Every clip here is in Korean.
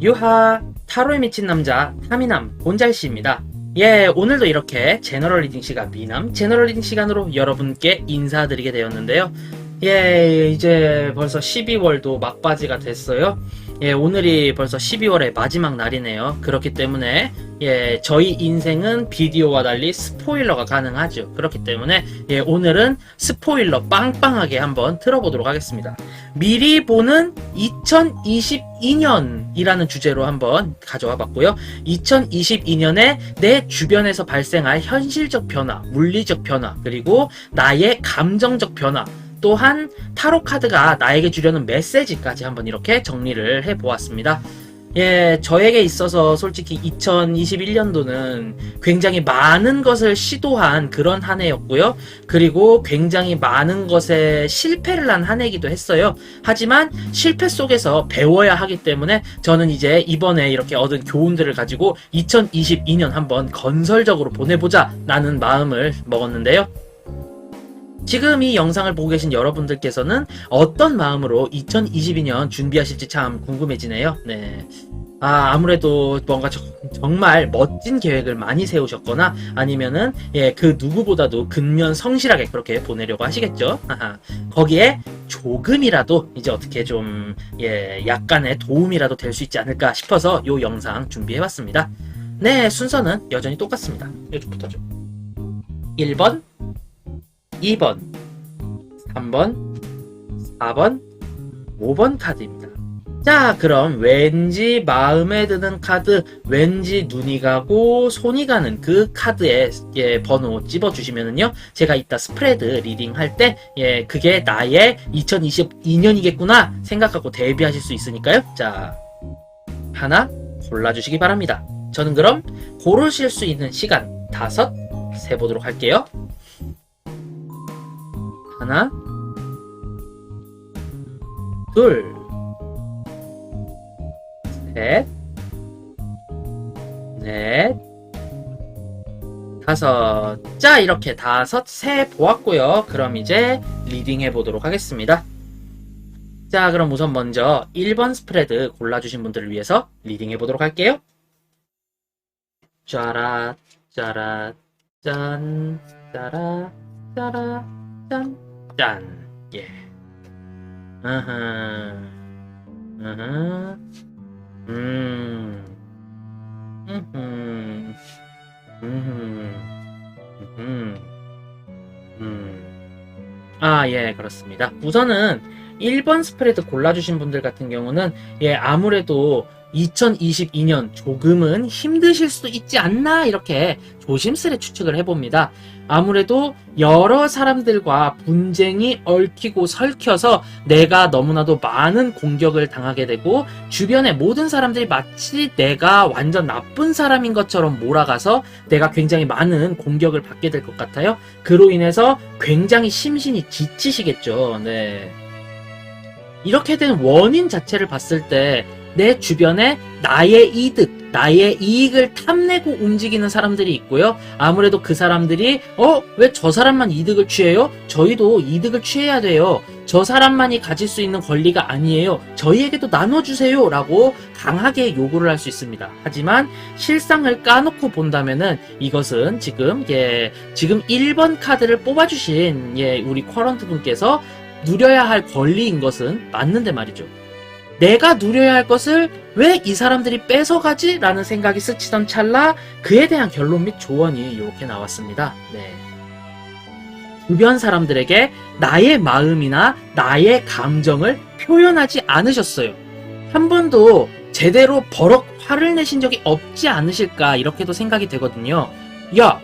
유하, 타로에 미친 남자 타미남 본잘씨입니다. 예, 오늘도 이렇게 제너럴 리딩 시간, 미남 제너럴 리딩 시간으로 여러분께 인사드리게 되었는데요. 예, 이제 벌써 12월도 막바지가 됐어요. 예, 오늘이 벌써 12월의 마지막 날이네요. 그렇기 때문에 예, 저희 인생은 비디오와 달리 스포일러가 가능하죠. 그렇기 때문에 예, 오늘은 스포일러 빵빵하게 한번 틀어보도록 하겠습니다. 미리 보는 2022년이라는 주제로 한번 가져와 봤고요. 2022년에 내 주변에서 발생할 현실적 변화, 물리적 변화, 그리고 나의 감정적 변화, 또한 타로 카드가 나에게 주려는 메시지까지 한번 이렇게 정리를 해보았습니다. 예, 저에게 있어서 솔직히 2021년도는 굉장히 많은 것을 시도한 그런 한 해였고요. 그리고 굉장히 많은 것에 실패를 한 한 해이기도 했어요. 하지만 실패 속에서 배워야 하기 때문에 저는 이제 이번에 이렇게 얻은 교훈들을 가지고 2022년 한번 건설적으로 보내보자 라는 마음을 먹었는데요. 지금 이 영상을 보고 계신 여러분들께서는 어떤 마음으로 2022년 준비하실지 참 궁금해지네요. 네. 아무래도 뭔가 정말 멋진 계획을 많이 세우셨거나 아니면은 예, 그 누구보다도 근면 성실하게 그렇게 보내려고 하시겠죠. 거기에 조금이라도 이제 어떻게 좀 예, 약간의 도움이라도 될 수 있지 않을까 싶어서 이 영상 준비해봤습니다. 네, 순서는 여전히 똑같습니다. 이쪽부터죠. 1번 2번, 3번, 4번, 5번 카드입니다. 자, 그럼 왠지 마음에 드는 카드, 왠지 눈이 가고 손이 가는 그 카드에 예, 번호 찝어주시면은요, 제가 이따 스프레드 리딩 할 때, 예, 그게 나의 2022년이겠구나 생각하고 대비하실 수 있으니까요. 자, 하나 골라주시기 바랍니다. 저는 그럼 고르실 수 있는 시간 5 세보도록 할게요. 하나, 둘, 셋, 넷, 5. 자, 이렇게 5 세 보았고요. 그럼 이제 리딩 해보도록 하겠습니다. 자, 그럼 우선 먼저 1번 스프레드 골라주신 분들을 위해서 리딩 해보도록 할게요. 짜라, 짜라, 짠, 짜라, 짜라, 짠. 짠. 예. 아하. 아하. 음. 음. 예, 그렇습니다. 우선은 1번 스프레드 골라주신 분들 같은 경우는 예, 아무래도 2022년 조금은 힘드실 수도 있지 않나 이렇게 조심스레 추측을 해봅니다. 아무래도 여러 사람들과 분쟁이 얽히고 설켜서 내가 너무나도 많은 공격을 당하게 되고 주변의 모든 사람들이 마치 내가 완전 나쁜 사람인 것처럼 몰아가서 내가 굉장히 많은 공격을 받게 될 것 같아요. 그로 인해서 굉장히 심신이 지치시겠죠. 네. 이렇게 된 원인 자체를 봤을 때 내 주변에 나의 이득, 나의 이익을 탐내고 움직이는 사람들이 있고요. 아무래도 그 사람들이 왜 저 사람만 이득을 취해요? 저희도 이득을 취해야 돼요. 저 사람만이 가질 수 있는 권리가 아니에요. 저희에게도 나눠주세요 라고 강하게 요구를 할 수 있습니다. 하지만 실상을 까놓고 본다면은 이것은 지금 1번 카드를 뽑아주신 우리 쿼런트 분께서 누려야 할 권리인 것은 맞는데 말이죠. 내가 누려야 할 것을 왜 이 사람들이 뺏어가지? 라는 생각이 스치던 찰나 그에 대한 결론 및 조언이 이렇게 나왔습니다. 네. 주변 사람들에게 나의 마음이나 나의 감정을 표현하지 않으셨어요. 한 번도 제대로 버럭 화를 내신 적이 없지 않으실까 이렇게도 생각이 되거든요. 야,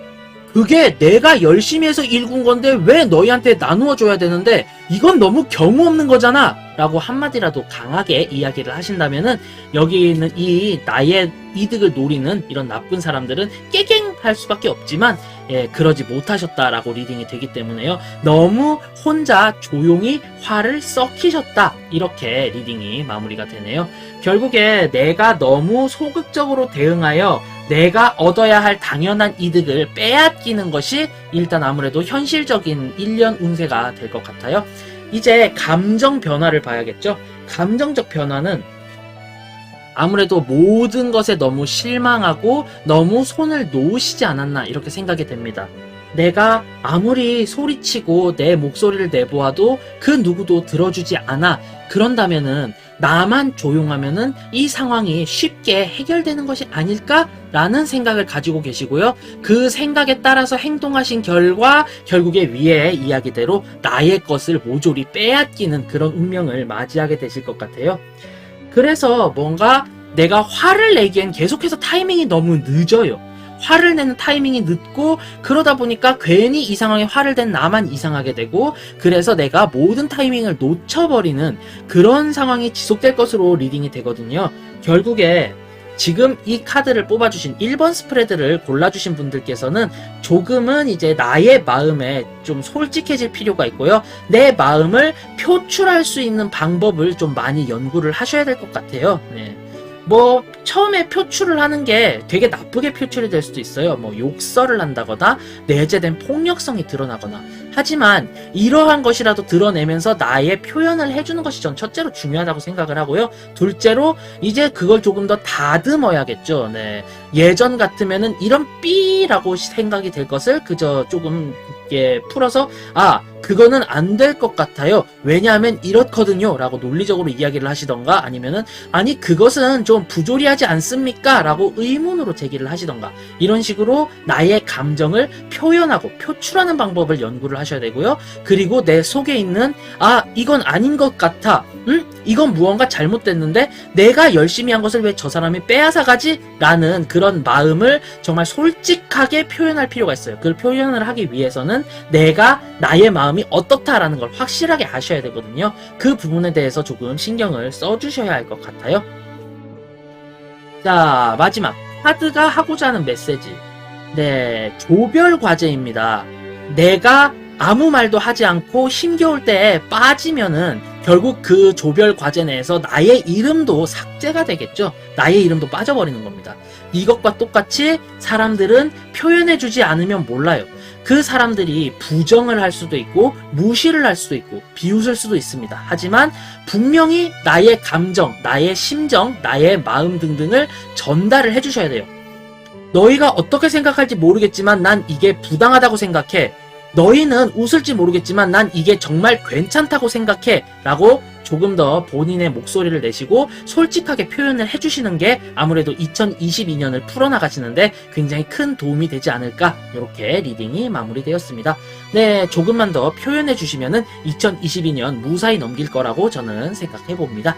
그게 내가 열심히 해서 일군 건데 왜 너희한테 나누어 줘야 되는데 이건 너무 경우 없는 거잖아 라고 한마디라도 강하게 이야기를 하신다면은 여기 있는 이 나의 이득을 노리는 이런 나쁜 사람들은 깨갱할 수밖에 없지만 그러지 못하셨다라고 리딩이 되기 때문에요. 너무 혼자 조용히 화를 썩히셨다 이렇게 리딩이 마무리가 되네요. 결국에 내가 너무 소극적으로 대응하여 내가 얻어야 할 당연한 이득을 빼앗기는 것이 일단 아무래도 현실적인 1년 운세가 될 것 같아요. 이제 감정 변화를 봐야겠죠. 감정적 변화는 아무래도 모든 것에 너무 실망하고 너무 손을 놓으시지 않았나 이렇게 생각이 됩니다. 내가 아무리 소리치고 내 목소리를 내보아도 그 누구도 들어주지 않아. 그런다면은 나만 조용하면은 이 상황이 쉽게 해결되는 것이 아닐까라는 생각을 가지고 계시고요. 그 생각에 따라서 행동하신 결과 결국에 위의 이야기대로 나의 것을 모조리 빼앗기는 그런 운명을 맞이하게 되실 것 같아요. 그래서 뭔가 내가 화를 내기엔 계속해서 타이밍이 너무 늦어요. 화를 내는 타이밍이 늦고 그러다 보니까 괜히 이 상황에 화를 낸 나만 이상하게 되고 그래서 내가 모든 타이밍을 놓쳐버리는 그런 상황이 지속될 것으로 리딩이 되거든요. 결국에 지금 이 카드를 뽑아주신 1번 스프레드를 골라주신 분들께서는 조금은 이제 나의 마음에 좀 솔직해질 필요가 있고요. 내 마음을 표출할 수 있는 방법을 좀 많이 연구를 하셔야 될 것 같아요. 네. 뭐 처음에 표출을 하는 게 되게 나쁘게 표출이 될 수도 있어요. 뭐 욕설을 한다거나 내재된 폭력성이 드러나거나. 하지만 이러한 것이라도 드러내면서 나의 표현을 해주는 것이 전 첫째로 중요하다고 생각을 하고요. 둘째로 이제 그걸 조금 더 다듬어야겠죠. 네. 예전 같으면은 이런 삐라고 생각이 될 것을 그저 조금 풀어서 그거는 안 될 것 같아요. 왜냐하면 이렇거든요. 라고 논리적으로 이야기를 하시던가 아니면은 아니 그것은 좀 부조리하지 않습니까? 라고 의문으로 제기를 하시던가 이런 식으로 나의 감정을 표현하고 표출하는 방법을 연구를 하셔야 되고요. 그리고 내 속에 있는 이건 아닌 것 같아. 이건 무언가 잘못됐는데 내가 열심히 한 것을 왜 저 사람이 빼앗아가지? 라는 그런 마음을 정말 솔직하게 표현할 필요가 있어요. 그 표현을 하기 위해서는 내가 나의 마음이 어떻다라는 걸 확실하게 아셔야 되거든요. 그 부분에 대해서 조금 신경을 써주셔야 할 것 같아요. 자, 마지막 카드가 하고자 하는 메시지. 네, 조별 과제입니다. 내가 아무 말도 하지 않고 힘겨울 때에 빠지면은 결국 그 조별 과제 내에서 나의 이름도 삭제가 되겠죠. 나의 이름도 빠져버리는 겁니다. 이것과 똑같이 사람들은 표현해주지 않으면 몰라요. 그 사람들이 부정을 할 수도 있고 무시를 할 수도 있고 비웃을 수도 있습니다. 하지만 분명히 나의 감정, 나의 심정, 나의 마음 등등을 전달을 해주셔야 돼요. 너희가 어떻게 생각할지 모르겠지만 난 이게 부당하다고 생각해. 너희는 웃을지 모르겠지만 난 이게 정말 괜찮다고 생각해 라고 조금 더 본인의 목소리를 내시고 솔직하게 표현을 해주시는 게 아무래도 2022년을 풀어나가시는데 굉장히 큰 도움이 되지 않을까 이렇게 리딩이 마무리되었습니다. 네, 조금만 더 표현해 주시면은 2022년 무사히 넘길 거라고 저는 생각해 봅니다.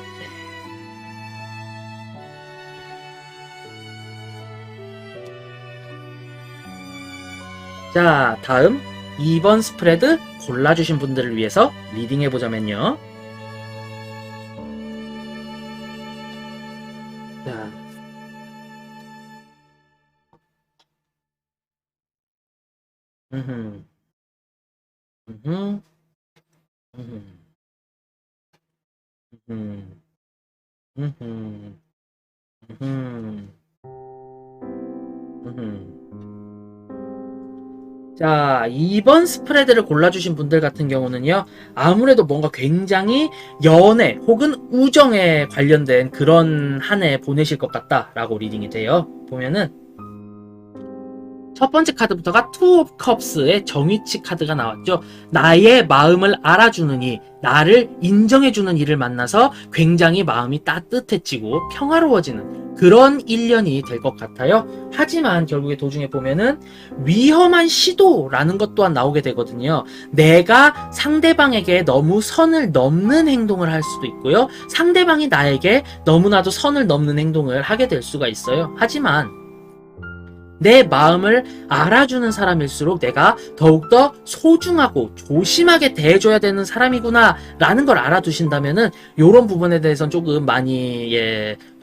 자, 다음 2번 스프레드 골라주신 분들을 위해서 리딩해보자면요. 자, 음흠, 음흠, 음흠, 음흠, 음흠, 음흠, 음흠. 자, 2번 스프레드를 골라주신 분들 같은 경우는요, 아무래도 뭔가 굉장히 연애 혹은 우정에 관련된 그런 한 해 보내실 것 같다라고 리딩이 돼요. 보면은 첫 번째 카드부터가 투 오브 컵스의 정위치 카드가 나왔죠. 나의 마음을 알아주는 이, 나를 인정해주는 이를 만나서 굉장히 마음이 따뜻해지고 평화로워지는 그런 1년이 될 것 같아요. 하지만 결국에 도중에 보면은 위험한 시도라는 것 또한 나오게 되거든요. 내가 상대방에게 너무 선을 넘는 행동을 할 수도 있고요. 상대방이 나에게 너무나도 선을 넘는 행동을 하게 될 수가 있어요. 하지만 내 마음을 알아주는 사람일수록 내가 더욱더 소중하고 조심하게 대해줘야 되는 사람이구나 라는 걸 알아두신다면은 이런 부분에 대해서는 조금 많이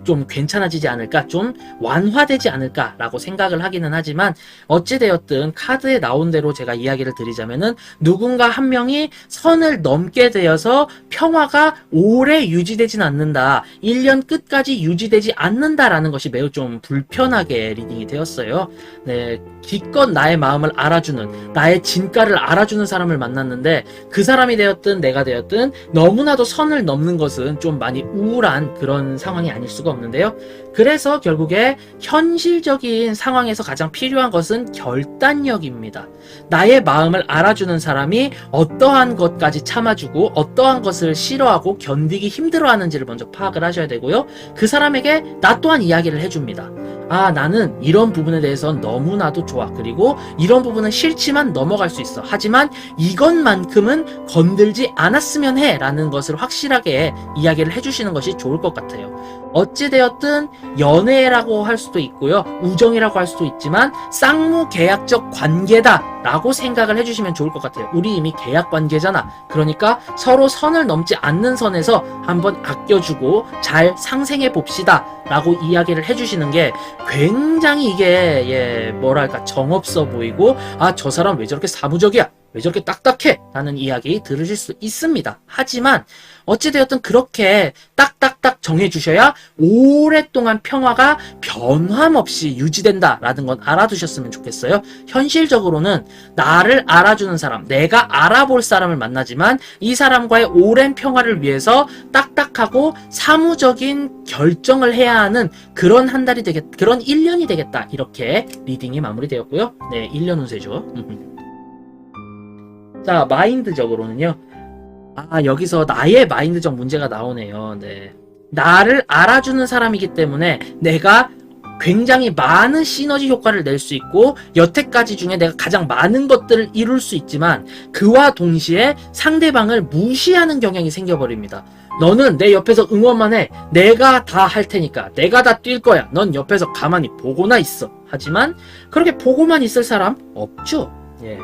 좀 괜찮아지지 않을까, 좀 완화되지 않을까 라고 생각을 하기는 하지만 어찌되었든 카드에 나온 대로 제가 이야기를 드리자면은 누군가 한 명이 선을 넘게 되어서 평화가 오래 유지되진 않는다, 1년 끝까지 유지되지 않는다라는 것이 매우 좀 불편하게 리딩이 되었어요. 있는데요. 네, 기껏 나의 마음을 알아주는, 나의 진가를 알아주는 사람을 만났는데 그 사람이 되었든 내가 되었든 너무나도 선을 넘는 것은 좀 많이 우울한 그런 상황이 아닐 수가 없는데요. 그래서 결국에 현실적인 상황에서 가장 필요한 것은 결단력입니다. 나의 마음을 알아주는 사람이 어떠한 것까지 참아주고 어떠한 것을 싫어하고 견디기 힘들어하는지를 먼저 파악을 하셔야 되고요. 그 사람에게 나 또한 이야기를 해줍니다. 아, 나는 이런 부분에 대해서 너무나도 좋아. 그리고 이런 부분은 싫지만 넘어갈 수 있어. 하지만 이것만큼은 건들지 않았으면 해. 라는 것을 확실하게 이야기를 해주시는 것이 좋을 것 같아요. 어찌되었든 연애라고 할 수도 있고요. 우정이라고 할 수도 있지만 쌍무계약적 관계다 라고 생각을 해주시면 좋을 것 같아요. 우리 이미 계약 관계잖아. 그러니까 서로 선을 넘지 않는 선에서 한번 아껴주고 잘 상생해 봅시다 라고 이야기를 해주시는 게 굉장히 이게 뭐랄까 정없어 보이고, 아, 저 사람 왜 저렇게 사무적이야, 왜 저렇게 딱딱해 라는 이야기 들으실 수 있습니다. 하지만 어찌되었든 그렇게 딱딱딱 정해주셔야 오랫동안 평화가 변함없이 유지된다 라는 건 알아두셨으면 좋겠어요. 현실적으로는 나를 알아주는 사람, 내가 알아볼 사람을 만나지만 이 사람과의 오랜 평화를 위해서 딱딱하고 사무적인 결정을 해야 하는 그런 한 달이 그런 1년이 되겠다. 이렇게 리딩이 마무리되었고요. 네, 1년 운세죠. 자, 마인드적으로는요. 아, 여기서 나의 마인드적 문제가 나오네요. 네. 나를 알아주는 사람이기 때문에 내가 굉장히 많은 시너지 효과를 낼 수 있고 여태까지 중에 내가 가장 많은 것들을 이룰 수 있지만 그와 동시에 상대방을 무시하는 경향이 생겨버립니다. 너는 내 옆에서 응원만 해. 내가 다 할 테니까. 내가 다 뛸 거야. 넌 옆에서 가만히 보고나 있어. 하지만 그렇게 보고만 있을 사람 없죠. 예.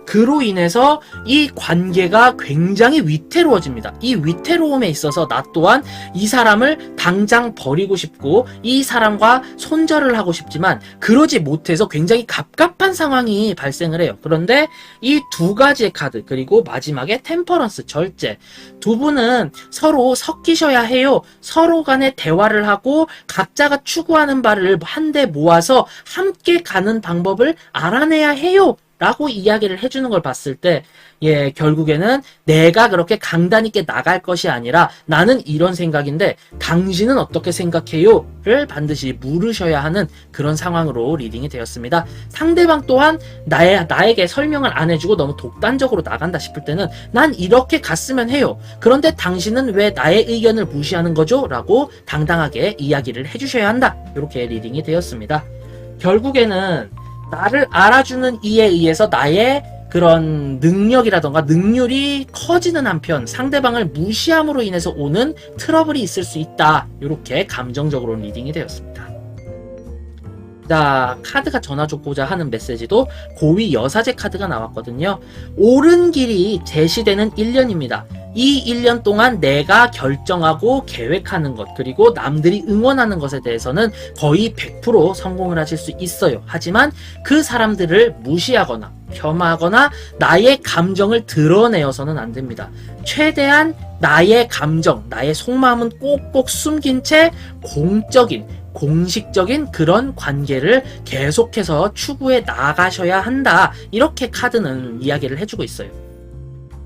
그로 인해서 이 관계가 굉장히 위태로워집니다. 이 위태로움에 있어서 나 또한 이 사람을 당장 버리고 싶고 이 사람과 손절을 하고 싶지만 그러지 못해서 굉장히 갑갑한 상황이 발생을 해요. 그런데 이 두 가지의 카드, 그리고 마지막에 템퍼런스, 절제, 두 분은 서로 섞이셔야 해요. 서로 간에 대화를 하고 각자가 추구하는 바를 한데 모아서 함께 가는 방법을 알아내야 해요 라고 이야기를 해주는 걸 봤을 때, 예, 결국에는 내가 그렇게 강단 있게 나갈 것이 아니라 나는 이런 생각인데 당신은 어떻게 생각해요? 를 반드시 물으셔야 하는 그런 상황으로 리딩이 되었습니다. 상대방 또한 나에게 설명을 안 해주고 너무 독단적으로 나간다 싶을 때는 난 이렇게 갔으면 해요. 그런데 당신은 왜 나의 의견을 무시하는 거죠? 라고 당당하게 이야기를 해주셔야 한다. 이렇게 리딩이 되었습니다. 결국에는 나를 알아주는 이에 의해서 나의 그런 능력이라던가 능률이 커지는 한편 상대방을 무시함으로 인해서 오는 트러블이 있을 수 있다. 이렇게 감정적으로 리딩이 되었습니다. 자, 카드가 전해주고자 하는 메시지도 고위 여사제 카드가 나왔거든요. 옳은 길이 제시되는 1년입니다. 이 1년 동안 내가 결정하고 계획하는 것, 그리고 남들이 응원하는 것에 대해서는 거의 100% 성공을 하실 수 있어요. 하지만 그 사람들을 무시하거나 폄하하거나 나의 감정을 드러내어서는 안 됩니다. 최대한 나의 감정, 나의 속마음은 꼭꼭 숨긴 채 공식적인 그런 관계를 계속해서 추구해 나가셔야 한다. 이렇게 카드는 이야기를 해주고 있어요.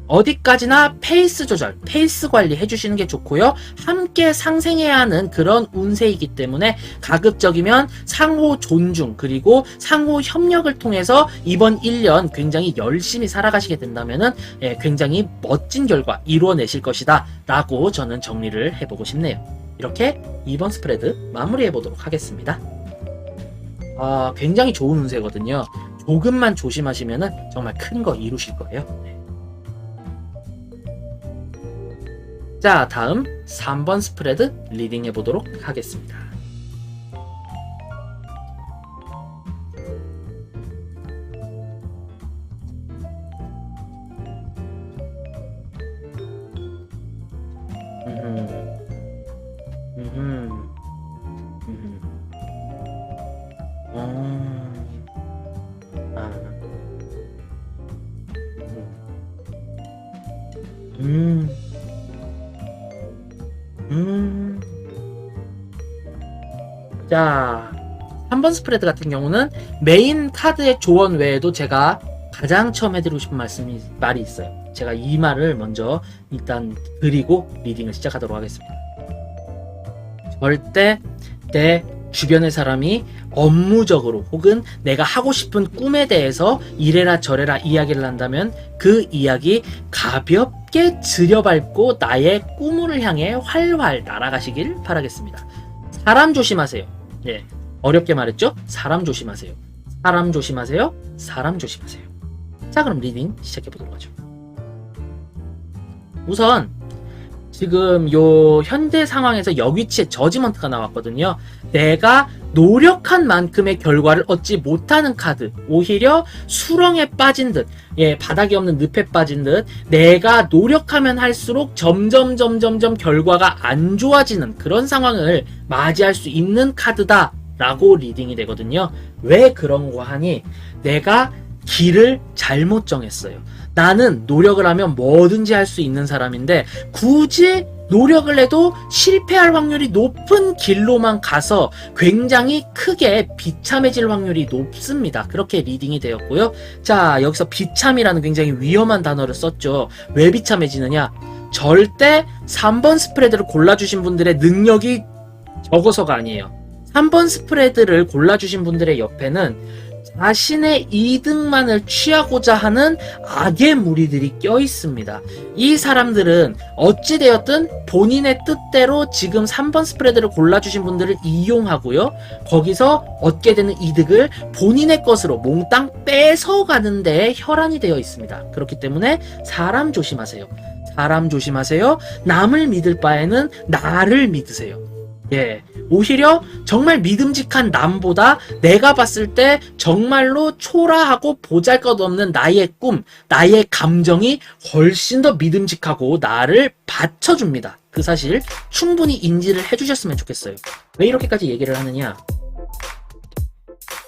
어디까지나 페이스 조절, 페이스 관리 해주시는 게 좋고요. 함께 상생해야 하는 그런 운세이기 때문에 가급적이면 상호 존중, 그리고 상호 협력을 통해서 이번 1년 굉장히 열심히 살아가시게 된다면은 굉장히 멋진 결과 이루어내실 것이다 라고 저는 정리를 해보고 싶네요. 이렇게 2번 스프레드 마무리해보도록 하겠습니다. 굉장히 좋은 운세거든요. 조금만 조심하시면은 정말 큰 거 이루실 거예요. 자, 다음 3번 스프레드 리딩 해보도록 하겠습니다. 자, 3번 스프레드 같은 경우는 메인 카드의 조언 외에도 제가 가장 처음 해드리고 싶은 말이 있어요. 제가 이 말을 먼저 일단 드리고 리딩을 시작하도록 하겠습니다. 절대 내 주변의 사람이 업무적으로 혹은 내가 하고 싶은 꿈에 대해서 이래라 저래라 이야기를 한다면 그 이야기 가볍게 들여밟고 나의 꿈을 향해 활활 날아가시길 바라겠습니다. 사람 조심하세요. 네, 어렵게 말했죠? 사람 조심하세요. 사람 조심하세요. 사람 조심하세요. 자, 그럼 리딩 시작해보도록 하죠. 우선 지금 요 현대 상황에서 역위치의 저지먼트가 나왔거든요. 내가 노력한 만큼의 결과를 얻지 못하는 카드, 오히려 수렁에 빠진 듯, 바닥이 없는 늪에 빠진 듯 내가 노력하면 할수록 점점 결과가 안 좋아지는 그런 상황을 맞이할 수 있는 카드다 라고 리딩이 되거든요. 왜 그런 거 하니? 내가 길을 잘못 정했어요. 나는 노력을 하면 뭐든지 할 수 있는 사람인데 굳이 노력을 해도 실패할 확률이 높은 길로만 가서 굉장히 크게 비참해질 확률이 높습니다. 그렇게 리딩이 되었고요. 자, 여기서 비참이라는 굉장히 위험한 단어를 썼죠. 왜 비참해지느냐? 절대 3번 스프레드를 골라주신 분들의 능력이 적어서가 아니에요. 3번 스프레드를 골라주신 분들의 옆에는 자신의 이득만을 취하고자 하는 악의 무리들이 껴있습니다. 이 사람들은 어찌되었든 본인의 뜻대로 지금 3번 스프레드를 골라주신 분들을 이용하고요. 거기서 얻게 되는 이득을 본인의 것으로 몽땅 뺏어가는 데에 혈안이 되어 있습니다. 그렇기 때문에 사람 조심하세요. 사람 조심하세요. 남을 믿을 바에는 나를 믿으세요. 오히려 정말 믿음직한 남보다 내가 봤을 때 정말로 초라하고 보잘것없는 나의 꿈, 나의 감정이 훨씬 더 믿음직하고 나를 받쳐줍니다. 그 사실 충분히 인지를 해주셨으면 좋겠어요. 왜 이렇게까지 얘기를 하느냐?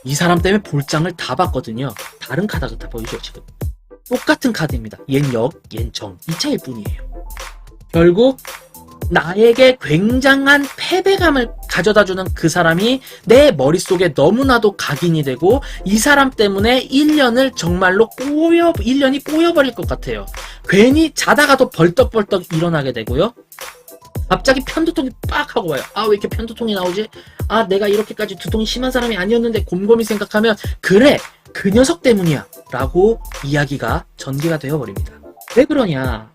이 사람 때문에 볼장을 다 봤거든요. 다른 카드가 다 보이죠 지금. 똑같은 카드입니다. 얜 역, 얜 정. 이 차이일 뿐이에요. 결국 나에게 굉장한 패배감을 가져다주는 그 사람이 내 머릿속에 너무나도 각인이 되고 이 사람 때문에 1년을 정말로 1년이 꼬여버릴 것 같아요. 괜히 자다가도 벌떡벌떡 일어나게 되고요. 갑자기 편두통이 빡 하고 와요. 아, 왜 이렇게 편두통이 나오지? 아, 내가 이렇게까지 두통이 심한 사람이 아니었는데 곰곰이 생각하면 그래, 그 녀석 때문이야 라고 이야기가 전개가 되어버립니다. 왜 그러냐?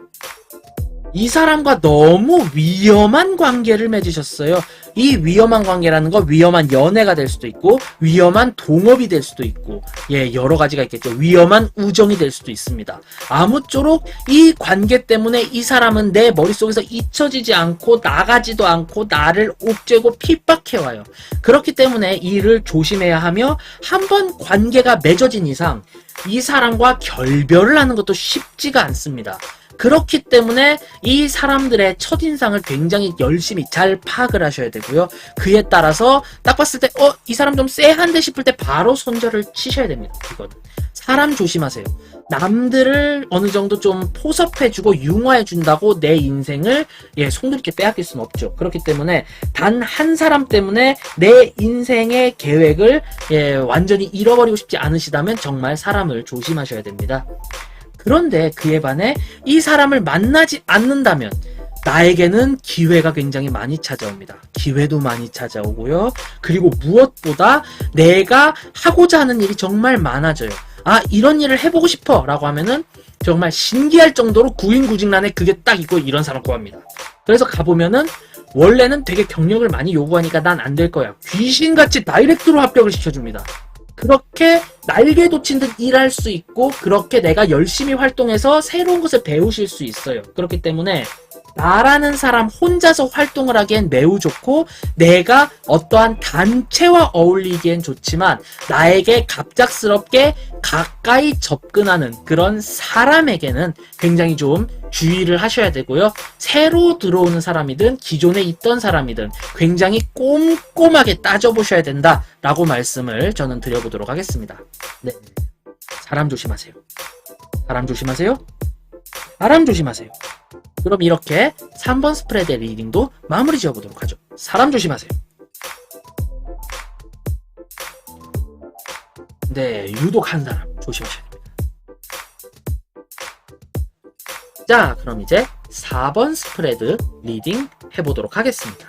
이 사람과 너무 위험한 관계를 맺으셨어요. 이 위험한 관계라는 건 위험한 연애가 될 수도 있고 위험한 동업이 될 수도 있고 여러 가지가 있겠죠. 위험한 우정이 될 수도 있습니다. 아무쪼록 이 관계 때문에 이 사람은 내 머릿속에서 잊혀지지 않고 나가지도 않고 나를 옥죄고 핍박해와요. 그렇기 때문에 이를 조심해야 하며 한번 관계가 맺어진 이상 이 사람과 결별을 하는 것도 쉽지가 않습니다. 그렇기 때문에 이 사람들의 첫인상을 굉장히 열심히 잘 파악을 하셔야 되고요. 그에 따라서 딱 봤을 때 이 사람 좀 쎄한데 싶을 때 바로 손절을 치셔야 됩니다. 이거는 사람 조심하세요. 남들을 어느 정도 좀 포섭해주고 융화해준다고 내 인생을 송두리째 빼앗길 수는 없죠. 그렇기 때문에 단 한 사람 때문에 내 인생의 계획을 완전히 잃어버리고 싶지 않으시다면 정말 사람을 조심하셔야 됩니다. 그런데 그에 반해 이 사람을 만나지 않는다면 나에게는 기회가 굉장히 많이 찾아옵니다. 기회도 많이 찾아오고요. 그리고 무엇보다 내가 하고자 하는 일이 정말 많아져요. 아, 이런 일을 해보고 싶어 라고 하면은 정말 신기할 정도로 구인구직란에 그게 딱 있고 이런 사람 구합니다. 그래서 가보면은 원래는 되게 경력을 많이 요구하니까 난 안 될 거야. 귀신같이 다이렉트로 합격을 시켜줍니다. 그렇게 날개 돋친 듯 일할 수 있고 그렇게 내가 열심히 활동해서 새로운 것을 배우실 수 있어요. 그렇기 때문에 나라는 사람 혼자서 활동을 하기엔 매우 좋고 내가 어떠한 단체와 어울리기엔 좋지만 나에게 갑작스럽게 가까이 접근하는 그런 사람에게는 굉장히 좀 주의를 하셔야 되고요. 새로 들어오는 사람이든 기존에 있던 사람이든 굉장히 꼼꼼하게 따져보셔야 된다라고 말씀을 저는 드려보도록 하겠습니다. 네, 사람 조심하세요. 사람 조심하세요. 사람 조심하세요. 그럼 이렇게 3번 스프레드의 리딩도 마무리 지어보도록 하죠. 사람 조심하세요. 네, 유독 한 사람 조심하셔야 됩니다. 자, 그럼 이제 4번 스프레드 리딩 해보도록 하겠습니다.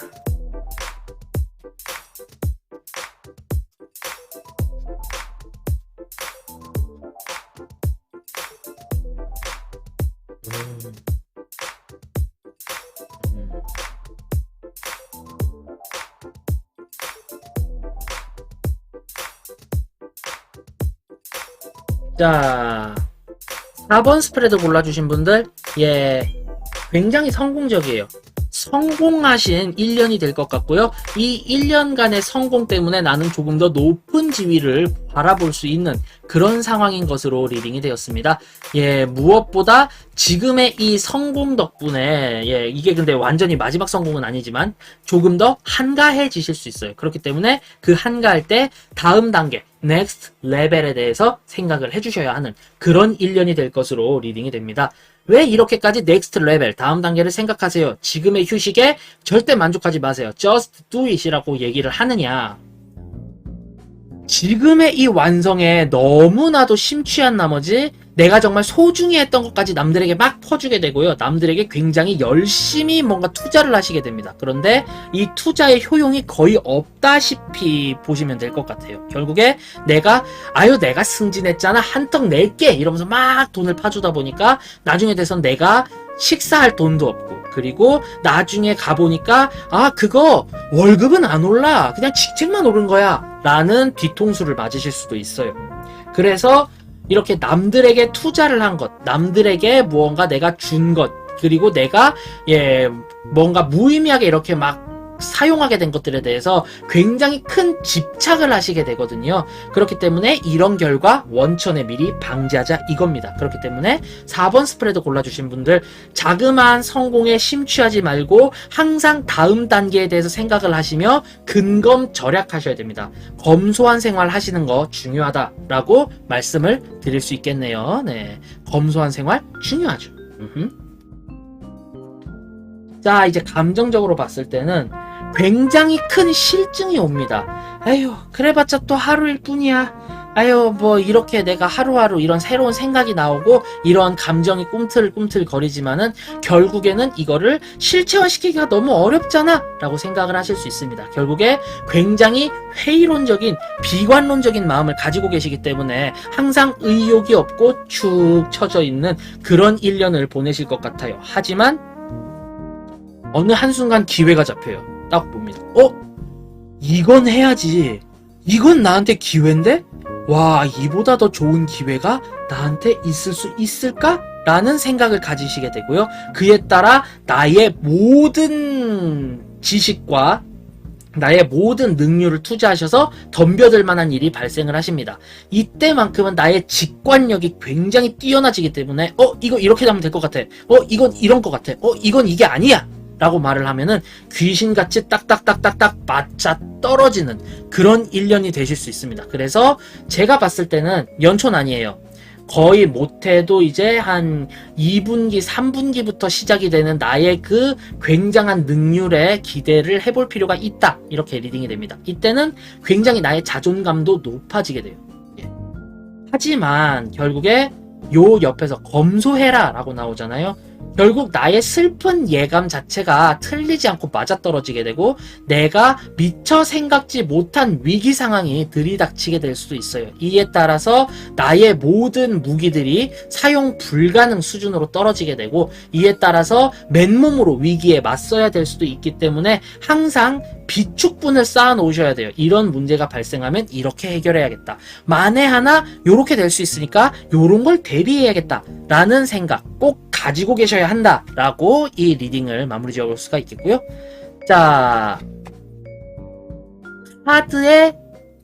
자, 4번 스프레드 골라주신 분들, 예, 굉장히 성공적이에요. 성공하신 1년이 될 것 같고요. 이 1년간의 성공 때문에 나는 조금 더 높은 지위를 바라볼 수 있는 그런 상황인 것으로 리딩이 되었습니다. 예, 무엇보다 지금의 이 성공 덕분에, 예, 이게 근데 완전히 마지막 성공은 아니지만 조금 더 한가해지실 수 있어요. 그렇기 때문에 그 한가할 때 다음 단계, next 레벨에 대해서 생각을 해주셔야 하는 그런 1년이 될 것으로 리딩이 됩니다. 왜 이렇게까지 next level, 다음 단계를 생각하세요? 지금의 휴식에 절대 만족하지 마세요. just do it이라고 얘기를 하느냐? 지금의 이 완성에 너무나도 심취한 나머지 내가 정말 소중히 했던 것까지 남들에게 막 퍼주게 되고요. 남들에게 굉장히 열심히 뭔가 투자를 하시게 됩니다. 그런데 이 투자의 효용이 거의 없다시피 보시면 될 것 같아요. 결국에 내가 승진했잖아, 한턱 낼게 이러면서 막 돈을 파주다 보니까 나중에 돼선 내가 식사할 돈도 없고, 그리고 나중에 가보니까 그거 월급은 안 올라, 그냥 직책만 오른 거야 라는 뒤통수를 맞으실 수도 있어요. 그래서 이렇게 남들에게 투자를 한 것, 남들에게 무언가 내가 준 것, 그리고 내가 뭔가 무의미하게 이렇게 막 사용하게 된 것들에 대해서 굉장히 큰 집착을 하시게 되거든요. 그렇기 때문에 이런 결과 원천에 미리 방지하자 이겁니다. 그렇기 때문에 4번 스프레드 골라주신 분들, 자그마한 성공에 심취하지 말고 항상 다음 단계에 대해서 생각을 하시며 근검 절약하셔야 됩니다. 검소한 생활 하시는 거 중요하다라고 말씀을 드릴 수 있겠네요. 네, 검소한 생활 중요하죠. 자, 이제 감정적으로 봤을 때는 굉장히 큰 실증이 옵니다. 아유, 그래봤자 또 하루일 뿐이야. 아유, 뭐 이렇게 내가 하루하루 이런 새로운 생각이 나오고 이런 감정이 꿈틀꿈틀 거리지만은 결국에는 이거를 실체화시키기가 너무 어렵잖아 라고 생각을 하실 수 있습니다. 결국에 굉장히 회의론적인, 비관론적인 마음을 가지고 계시기 때문에 항상 의욕이 없고 축 처져 있는 그런 1년을 보내실 것 같아요. 하지만 어느 한순간 기회가 잡혀요. 딱 봅니다. 이건 해야지. 이건 나한테 기회인데? 와, 이보다 더 좋은 기회가 나한테 있을 수 있을까? 라는 생각을 가지시게 되고요. 그에 따라 나의 모든 지식과 나의 모든 능률을 투자하셔서 덤벼들 만한 일이 발생을 하십니다. 이때만큼은 나의 직관력이 굉장히 뛰어나지기 때문에 이거 이렇게 하면 될 것 같아. 이건 이런 것 같아. 이건 이게 아니야. 라고 말을 하면은 귀신같이 딱딱딱딱딱 맞아 떨어지는 그런 1년이 되실 수 있습니다. 그래서 제가 봤을 때는 연초는 아니에요. 거의 못해도 이제 한 2분기, 3분기부터 시작이 되는 나의 그 굉장한 능률에 기대를 해볼 필요가 있다. 이렇게 리딩이 됩니다. 이때는 굉장히 나의 자존감도 높아지게 돼요. 하지만 결국에 요 옆에서 검소해라 라고 나오잖아요. 결국 나의 슬픈 예감 자체가 틀리지 않고 맞아떨어지게 되고 내가 미처 생각지 못한 위기 상황이 들이닥치게 될 수도 있어요. 이에 따라서 나의 모든 무기들이 사용 불가능 수준으로 떨어지게 되고 이에 따라서 맨몸으로 위기에 맞서야 될 수도 있기 때문에 항상 비축분을 쌓아 놓으셔야 돼요. 이런 문제가 발생하면 이렇게 해결해야겠다. 만에 하나 요렇게 될 수 있으니까 요런 걸 대비해야겠다 라는 생각 꼭 가지고 계셔야 한다 라고 이 리딩을 마무리 지어볼 수가 있겠고요. 자,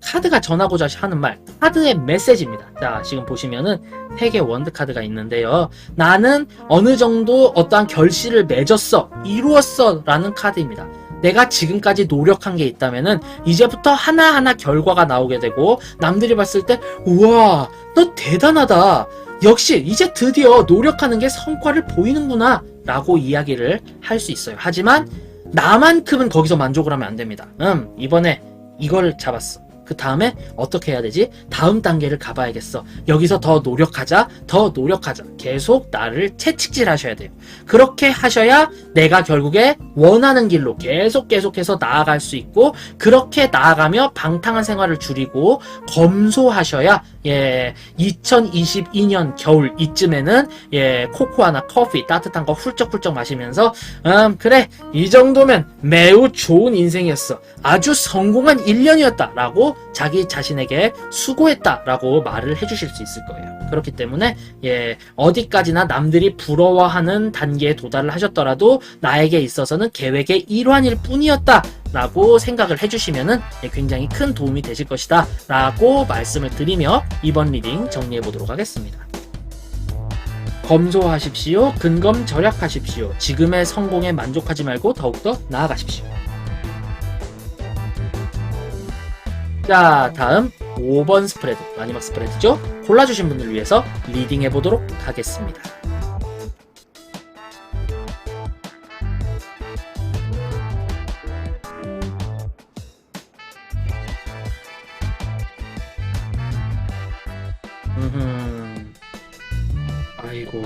카드가 전하고자 하는 말, 카드의 메시지입니다. 자, 지금 보시면은 3개 원드 카드가 있는데요. 나는 어느 정도 어떠한 결실을 맺었어, 이루었어 라는 카드입니다. 내가 지금까지 노력한 게 있다면은 이제부터 하나하나 결과가 나오게 되고 남들이 봤을 때 우와, 너 대단하다. 역시 이제 드디어 노력하는 게 성과를 보이는구나 라고 이야기를 할 수 있어요. 하지만 나만큼은 거기서 만족을 하면 안 됩니다. 이번에 이걸 잡았어. 그 다음에 어떻게 해야 되지? 다음 단계를 가봐야겠어. 여기서 더 노력하자, 더 노력하자. 계속 나를 채찍질 하셔야 돼요. 그렇게 하셔야 내가 결국에 원하는 길로 계속해서 나아갈 수 있고, 그렇게 나아가며 방탕한 생활을 줄이고 검소하셔야 2022년 겨울 이쯤에는 코코아나 커피 따뜻한 거 훌쩍훌쩍 마시면서 그래, 이 정도면 매우 좋은 인생이었어, 아주 성공한 1년이었다 라고 자기 자신에게 수고했다 라고 말을 해주실 수 있을 거예요. 그렇기 때문에 어디까지나 남들이 부러워하는 단계에 도달을 하셨더라도 나에게 있어서는 계획의 일환일 뿐이었다 라고 생각을 해주시면은 굉장히 큰 도움이 되실 것이다 라고 말씀을 드리며 이번 리딩 정리해 보도록 하겠습니다. 검소하십시오. 근검 절약하십시오. 지금의 성공에 만족하지 말고 더욱더 나아가십시오. 자, 다음 5번 스프레드, 마지막 스프레드죠. 골라주신 분들 위해서 리딩해 보도록 하겠습니다. 아이고.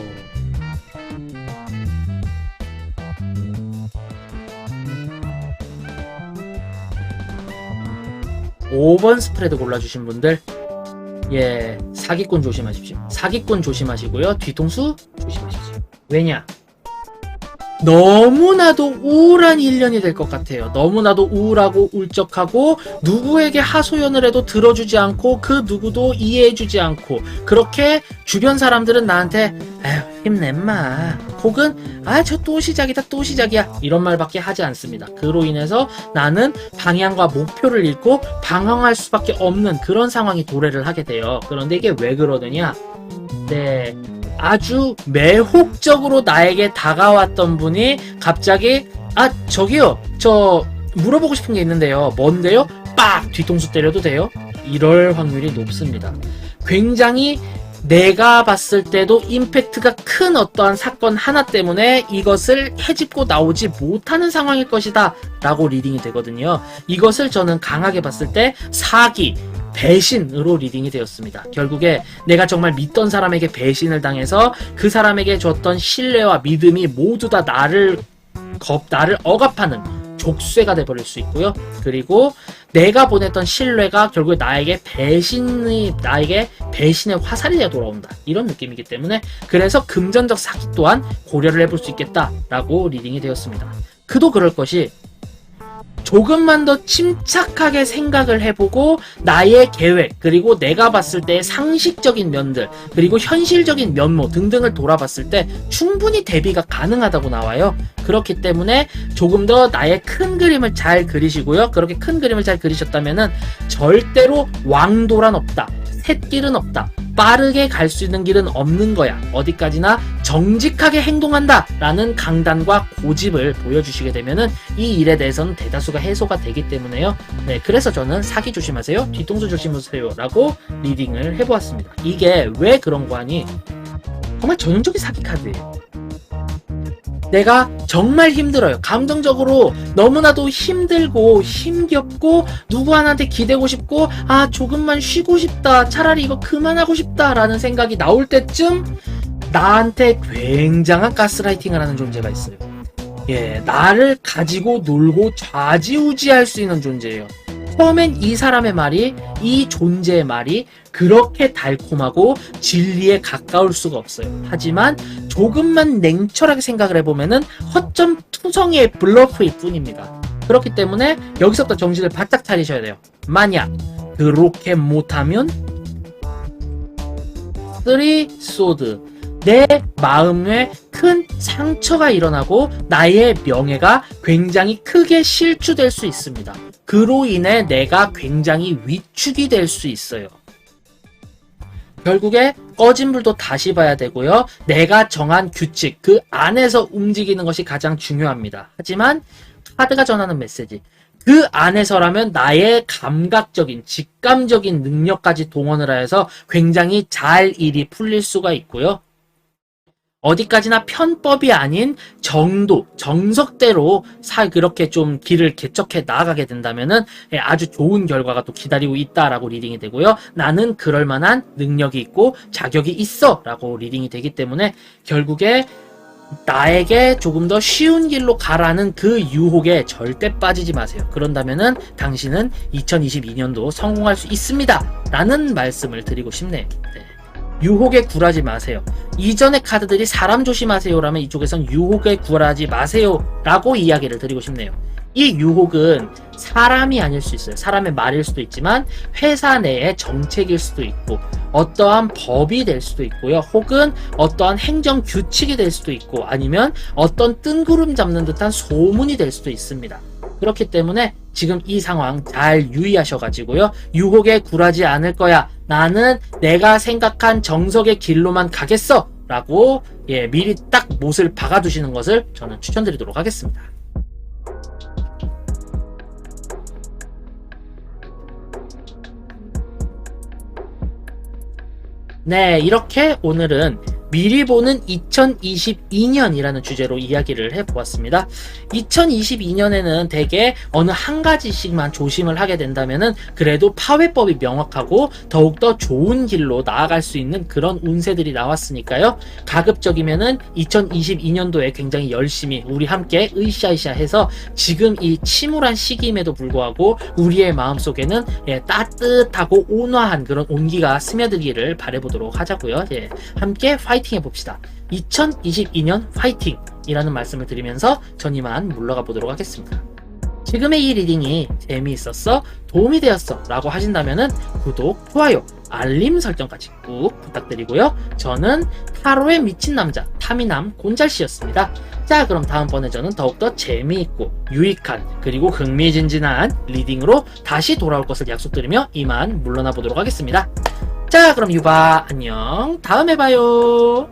5번 스프레드 골라주신 분들, 사기꾼 조심하십시오. 사기꾼 조심하시고요. 뒤통수 조심하십시오. 왜냐? 너무나도 우울한 1년이 될 것 같아요. 너무나도 우울하고 울적하고, 누구에게 하소연을 해도 들어주지 않고 그 누구도 이해해주지 않고, 그렇게 주변 사람들은 나한테 에휴 힘내마, 혹은 저 또 시작이다, 또 시작이야, 이런 말밖에 하지 않습니다. 그로 인해서 나는 방향과 목표를 잃고 방황할 수밖에 없는 그런 상황이 도래를 하게 돼요. 그런데 이게 왜 그러느냐? 아주 매혹적으로 나에게 다가왔던 분이 갑자기 저기요, 저 물어보고 싶은 게 있는데요. 뭔데요? 빡! 뒤통수 때려도 돼요? 이럴 확률이 높습니다. 굉장히 내가 봤을 때도 임팩트가 큰 어떠한 사건 하나 때문에 이것을 헤집고 나오지 못하는 상황일 것이다 라고 리딩이 되거든요. 이것을 저는 강하게 봤을 때 사기, 배신으로 리딩이 되었습니다. 결국에 내가 정말 믿던 사람에게 배신을 당해서 그 사람에게 줬던 신뢰와 믿음이 모두 다 나를 억압하는 족쇄가 돼버릴 수 있고요. 그리고 내가 보냈던 신뢰가 결국에 나에게 배신의 화살이 되어 돌아온다, 이런 느낌이기 때문에, 그래서 금전적 사기 또한 고려를 해볼 수 있겠다라고 리딩이 되었습니다. 그도 그럴 것이, 조금만 더 침착하게 생각을 해보고 나의 계획, 그리고 내가 봤을 때의 상식적인 면들, 그리고 현실적인 면모 등등을 돌아봤을 때 충분히 대비가 가능하다고 나와요. 그렇기 때문에 조금 더 나의 큰 그림을 잘 그리시고요. 그렇게 큰 그림을 잘 그리셨다면은 절대로 왕도란 없다, 샛길은 없다, 빠르게 갈 수 있는 길은 없는 거야, 어디까지나 정직하게 행동한다 라는 강단과 고집을 보여주시게 되면은 이 일에 대해서는 대다수가 해소가 되기 때문에요. 그래서 저는 사기 조심하세요, 뒤통수 조심하세요 라고 리딩을 해보았습니다. 이게 왜 그런 거 하니? 정말 전형적인 사기 카드예요. 내가 정말 힘들어요. 감정적으로 너무나도 힘들고 힘겹고 누구 하나한테 기대고 싶고 조금만 쉬고 싶다, 차라리 이거 그만하고 싶다 라는 생각이 나올 때쯤 나한테 굉장한 가스라이팅을 하는 존재가 있어요. 나를 가지고 놀고 좌지우지할 수 있는 존재예요. 처음엔 이 사람의 말이, 이 존재의 말이 그렇게 달콤하고 진리에 가까울 수가 없어요. 하지만 조금만 냉철하게 생각을 해보면은 허점 투성이의 블러프일 뿐입니다. 그렇기 때문에 여기서부터 정신을 바짝 차리셔야 돼요. 만약 그렇게 못하면 3 소드, 내 마음에 큰 상처가 일어나고 나의 명예가 굉장히 크게 실추될 수 있습니다. 그로 인해 내가 굉장히 위축이 될 수 있어요. 결국에 꺼진 불도 다시 봐야 되고요. 내가 정한 규칙, 그 안에서 움직이는 것이 가장 중요합니다. 하지만 카드가 전하는 메시지, 그 안에서라면 나의 감각적인, 직감적인 능력까지 동원을 하여서 굉장히 잘 일이 풀릴 수가 있고요. 어디까지나 편법이 아닌 정도, 정석대로 그렇게 좀 길을 개척해 나아가게 된다면은 아주 좋은 결과가 또 기다리고 있다라고 리딩이 되고요. 나는 그럴 만한 능력이 있고 자격이 있어 라고 리딩이 되기 때문에 결국에 나에게 조금 더 쉬운 길로 가라는 그 유혹에 절대 빠지지 마세요. 그런다면은 당신은 2022년도 성공할 수 있습니다. 라는 말씀을 드리고 싶네요. 네. 유혹에 굴하지 마세요. 이전의 카드들이 사람 조심하세요라면 이쪽에선 유혹에 굴하지 마세요 라고 이야기를 드리고 싶네요. 이 유혹은 사람이 아닐 수 있어요. 사람의 말일 수도 있지만 회사 내의 정책일 수도 있고 어떠한 법이 될 수도 있고요. 혹은 어떠한 행정 규칙이 될 수도 있고 아니면 어떤 뜬구름 잡는 듯한 소문이 될 수도 있습니다. 그렇기 때문에 지금 이 상황 잘 유의하셔가지고요. 유혹에 굴하지 않을 거야. 나는 내가 생각한 정석의 길로만 가겠어. 라고 미리 딱 못을 박아두시는 것을 저는 추천드리도록 하겠습니다. 네, 이렇게 오늘은 미리 보는 2022년이라는 주제로 이야기를 해보았습니다. 2022년에는 대개 어느 한 가지씩만 조심을 하게 된다면은 그래도 파회법이 명확하고 더욱더 좋은 길로 나아갈 수 있는 그런 운세들이 나왔으니까요. 가급적이면은 2022년도에 굉장히 열심히 우리 함께 으쌰으쌰 해서 지금 이 침울한 시기임에도 불구하고 우리의 마음속에는 따뜻하고 온화한 그런 온기가 스며들기를 바라보도록 하자고요. 함께 파이팅 해봅시다. 2022년 파이팅! 이라는 말씀을 드리면서 전 이만 물러가 보도록 하겠습니다. 지금의 이 리딩이 재미있었어, 도움이 되었어 라고 하신다면은 구독, 좋아요, 알림 설정까지 꾹 부탁드리고요. 저는 타로에 미친 남자 타미남 곤잘씨였습니다. 자, 그럼 다음번에 저는 더욱더 재미있고 유익한 그리고 흥미진진한 리딩으로 다시 돌아올 것을 약속드리며 이만 물러나 보도록 하겠습니다. 자, 그럼 유바 안녕. 다음에 봐요.